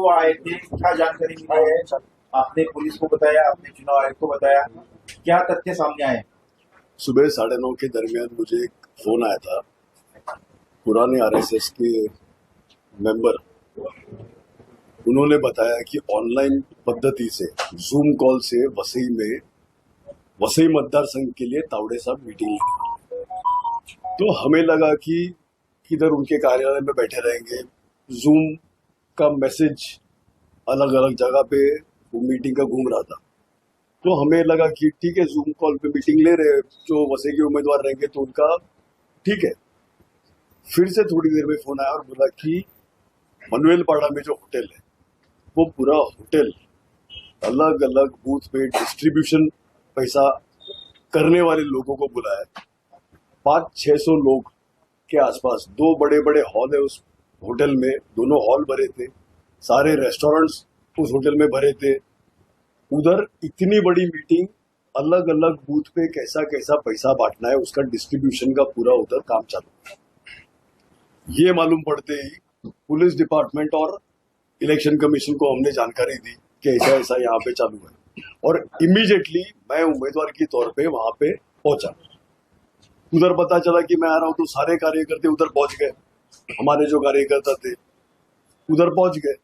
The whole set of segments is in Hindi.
वो आए थे, क्या जानकारी मिली है? आपने पुलिस को बताया, आपने चुनाव आयोग को बताया, क्या तथ्य सामने आए? सुबह 9:30 के दरमियान मुझे एक फोन आया था। पुराने आरएसएस के मेंबर, उन्होंने बताया कि ऑनलाइन पद्धति से जूम कॉल से वसई मतदार संघ के लिए तावड़े साहब मीटिंग लेंगे। तो हमें लगा कि इधर उनके कार्यालय में बैठे रहेंगे, जूम का मैसेज अलग अलग जगह पे वो मीटिंग का घूम रहा था। तो हमें लगा कि ठीक है, जूम कॉल पे मीटिंग ले रहे, जो वसई के उम्मीदवार रहेंगे तो उनका ठीक है। फिर से थोड़ी देर में फोन आया और बोला कि मनवेलपाड़ा में जो होटल है, वो पूरा होटल अलग अलग बूथ पे डिस्ट्रीब्यूशन पैसा करने वाले लोगों को बुलाया। 500-600 लोग के आसपास, 2 बड़े बड़े हॉल है उस होटल में, दोनों हॉल भरे थे, सारे रेस्टोरेंट्स उस होटल में भरे थे। उधर इतनी बड़ी मीटिंग, अलग अलग बूथ पे कैसा कैसा पैसा बांटना है, उसका डिस्ट्रीब्यूशन का पूरा उधर काम चालू है। ये मालूम पड़ते ही पुलिस डिपार्टमेंट और इलेक्शन कमीशन को हमने जानकारी दी कि ऐसा ऐसा यहाँ पे चालू है, और इमीडिएटली मैं उम्मीदवार के तौर पे वहां पे पहुंचा। उधर पता चला कि मैं आ रहा हूँ, तो सारे कार्यकर्ता उधर पहुंच गए। हमारे जो कार्यकर्ता थे उधर पहुंच गए।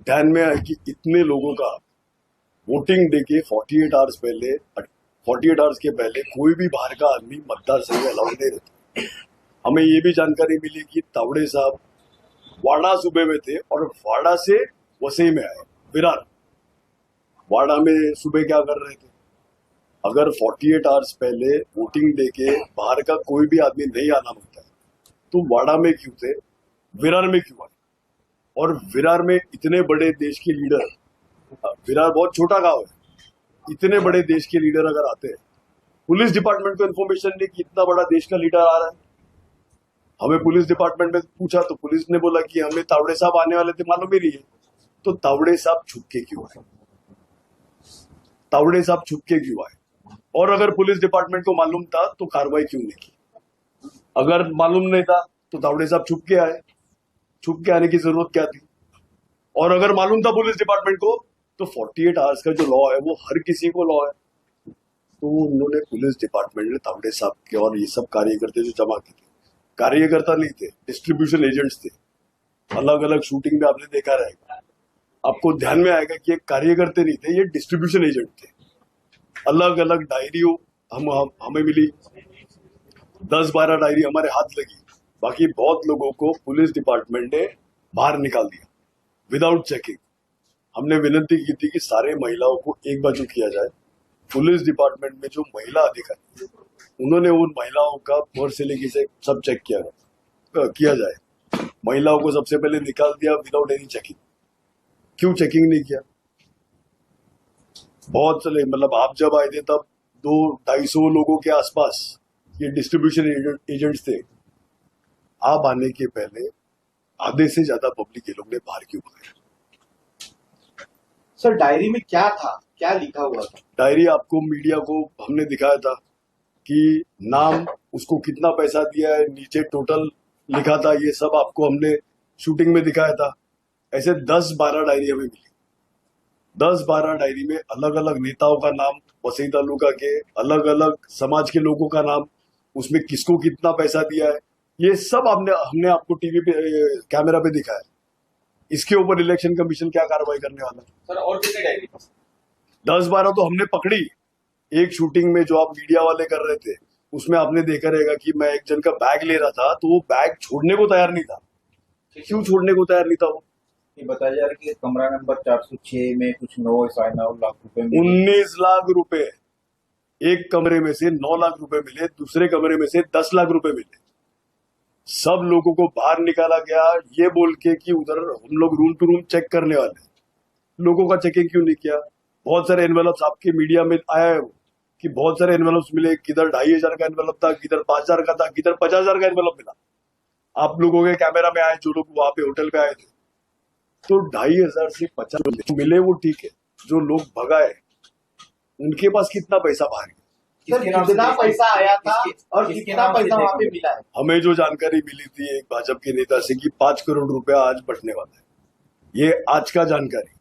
ध्यान में आया कि इतने लोगों का वोटिंग डे के 48 आवर्स के पहले कोई भी बाहर का आदमी मतदार संघ अलाउड नहीं रहता। हमें ये भी जानकारी मिली कि तावड़े साहब वाड़ा सूबे में थे और वाड़ा से वसई में आए, विरार। वाड़ा में सुबह क्या कर रहे थे? अगर 48 आवर्स पहले वोटिंग डे के बाहर का कोई भी आदमी नहीं आना होता है, तो वाड़ा में क्यों थे, विरार में क्यों आए? और विरार में इतने बड़े देश के लीडर, विरार बहुत छोटा गांव है, इतने बड़े देश के लीडर अगर आते हैं, पुलिस डिपार्टमेंट को इन्फॉर्मेशन नहीं कि इतना बड़ा देश का लीडर आ रहा है। हमें पुलिस डिपार्टमेंट में पूछा तो पुलिस ने बोला कि हमें तावड़े साहब आने वाले थे, मालूम ही नहीं है। तो तावड़े साहब छुप के क्यों आए? तावड़े साहब छुप के क्यों आए? और अगर पुलिस डिपार्टमेंट को मालूम था तो कार्रवाई क्यों नहीं की? अगर मालूम नहीं था तो तावड़े साहब छुप के आए। छुप के आने की जरूरत क्या थी? और अगर मालूम था पुलिस डिपार्टमेंट को, तो 48 आवर्स का जो लॉ है वो हर किसी को लॉ है। तो उन्होंने पुलिस डिपार्टमेंट ने तावड़े साहब के और ये सब कार्यकर्ता जो जमा किए थे, कार्यकर्ता नहीं थे, डिस्ट्रीब्यूशन एजेंट्स थे। अलग अलग शूटिंग में आपने देखा रहेगा, आपको ध्यान में आएगा कि ये कार्यकर्ता नहीं थे, ये डिस्ट्रीब्यूशन एजेंट थे। अलग अलग डायरियों हमें मिली, 10-12 डायरी हमारे हाथ लगी। बाकी बहुत लोगों को पुलिस डिपार्टमेंट ने बाहर निकाल दिया विदाउट चेकिंग। हमने विनती की थी कि सारे महिलाओं को एक बाजू किया जाए। पुलिस डिपार्टमेंट में जो महिला अधिकारी, उन्होंने उन महिलाओं का पर्स से लेके से सब चेक किया जाए। महिलाओं को सबसे पहले निकाल दिया विदाउट एनी चेकिंग। क्यों चेकिंग नहीं किया? बहुत चले, मतलब आप जब आए थे तब 200-250 लोगों के आसपास ये डिस्ट्रीब्यूशन एजेंट्स थे। आप आने के पहले आधे से ज्यादा पब्लिक ये लोग ने बाहर क्यों भगाया? सर, डायरी में क्या था, क्या लिखा हुआ था? डायरी आपको, मीडिया को हमने दिखाया था कि नाम, उसको कितना पैसा दिया है, नीचे टोटल लिखा था, ये सब आपको हमने शूटिंग में दिखाया था। ऐसे 10-12 डायरी हमें मिली। 10-12 डायरी में अलग अलग नेताओं का नाम, वसई तालुका के अलग अलग समाज के लोगों का नाम, उसमें किसको कितना पैसा दिया है, ये सब हमने आपको टीवी पे, कैमरा पे दिखाया। इसके ऊपर इलेक्शन कमीशन क्या कार्रवाई करने वाला है? सर, और कितने डायरी? 10-12 तो हमने पकड़ी। एक शूटिंग में जो आप मीडिया वाले कर रहे थे, उसमें आपने देखा रहेगा कि मैं एक जन का बैग ले रहा था, तो वो बैग छोड़ने को तैयार नहीं था। क्यों छोड़ने को तैयार नहीं था? वो ये बताया जा रहा है कि कमरा नंबर 406 में कुछ 9 लाख रुपए 19 लाख रुपए, एक कमरे में से 9 लाख रुपए मिले, दूसरे कमरे में से 10 लाख रुपए मिले। सब लोगों को बाहर निकाला गया ये बोल के कि उधर हम लोग रूम टू रूम चेक करने वाले। लोगों का चेकिंग क्यों नहीं किया? बहुत सारे एनवेलप्स आपके मीडिया में आया है कि बहुत सारे एनवेलप्स मिले, किधर 2,500 का एनवेलप था, किधर 5,000 का था, किधर 50,000 का एनवेलप मिला। आप लोगों के कैमरा में आए, जो लोग वहां पे होटल पे आए थे, तो 2,500 से 50 मिले, वो ठीक है। जो लोग भगाए उनके पास कितना पैसा बाहर गया? कितना पैसा आया था और कितना पैसा वहां पे मिला है? हमें जो जानकारी मिली थी एक भाजपा के नेता से कि 5 करोड़ रुपया आज बंटने वाला है। ये आज का जानकारी।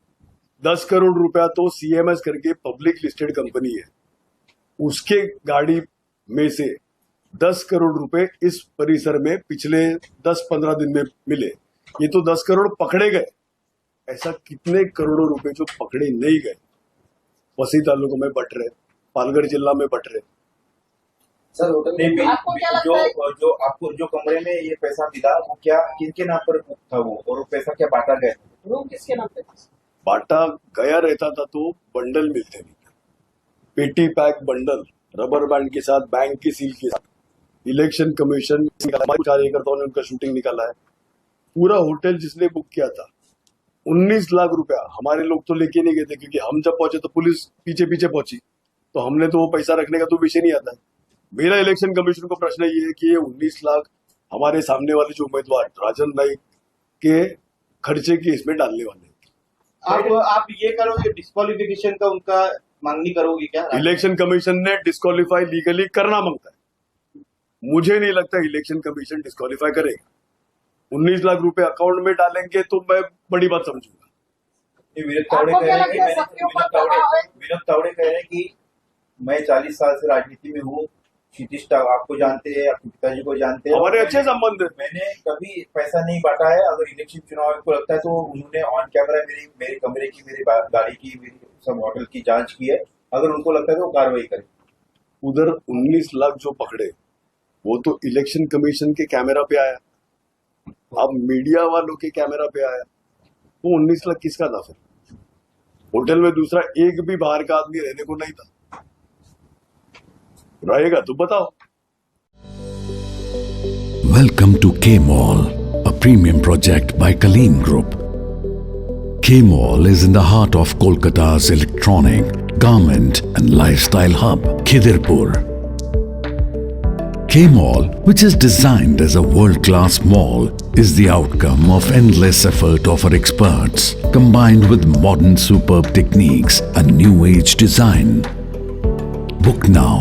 10 करोड़ रुपया तो CMS करके पब्लिक लिस्टेड कंपनी है, उसके गाड़ी में से 10 करोड़ रुपए इस परिसर में पिछले 10-15 दिन में मिले। ये तो 10 करोड़ पकड़े गए, ऐसा कितने करोड़ों रुपए जो पकड़े नहीं गए वसी तालुकों में बट रहे, पालघर जिला में बट रहे। सर होटल में आपको क्या लगता है? जो आपको जो कमरे में ये पैसा मिला वो क्या किनके नाम पर था वो, और वो पैसा क्या बांटा गया? रूम किसके नाम पे था? बाटा गया रहता था तो बंडल मिलते नहीं, पेटी पैक बंडल रबर बैंड के साथ, बैंक की सील के साथ। इलेक्शन कमीशन कार्यकर्ताओं ने उनका शूटिंग निकाला है। पूरा होटल जिसने बुक किया था 19 लाख रुपया हमारे लोग तो लेके नहीं गए थे, क्योंकि हम जब पहुंचे तो पुलिस पीछे पीछे पहुंची, तो हमने तो वो पैसा रखने का तो विषय नहीं आता है। मेरा इलेक्शन कमीशन को प्रश्न ये है कि ये 19 लाख हमारे सामने वाले जो उम्मीदवार राजन नाइक के खर्चे के इसमें डालने वाले हैं। आप ये करोगे डिस्क्वालिफिकेशन का उनका मांगनी करोगे क्या? इलेक्शन कमीशन ने डिस्क्वालीफाई लीगली करना मांगता है, मुझे नहीं लगता इलेक्शन कमीशन डिस्क्वालीफाई करेगा। 19 लाख रुपए अकाउंट में डालेंगे तो मैं बड़ी बात समझूंगा। ये विनोद तावड़े आपको कह क्या रहे लगता है हैं सबके ऊपर दबाव है? विनोद तावड़े कह रहे हैं कि मैं 40 साल से राजनीति में हूँ, क्षितिज आपको जानते हैं, आपके पिताजी को जानते हैं, हमारे अच्छे संबंध है। मैंने कभी पैसा नहीं बांटा है। अगर इलेक्शन चुनाव को लगता है तो उन्होंने ऑन कैमरा मेरे कमरे की, मेरी गाड़ी की, मेरी सब होटल की जांच की है। अगर उनको लगता है तो वो कार्रवाई करें। उधर 19 लाख जो पकड़े वो तो इलेक्शन कमीशन के कैमरा पे आया, अब मीडिया वालों के कैमरा पे आया, वो 19 लाख किसका था? फिर होटल में दूसरा एक भी बाहर का आदमी रहने को नहीं था, रहेगा तो बताओ। Welcome to K-Mall, a premium project by Kaleen Group. K-Mall is in the heart of Kolkata's electronic, garment and lifestyle hub, Khidirpur. K-Mall, which is designed as a world-class mall, is the outcome of endless effort of our experts, combined with modern superb techniques and new age design. Book now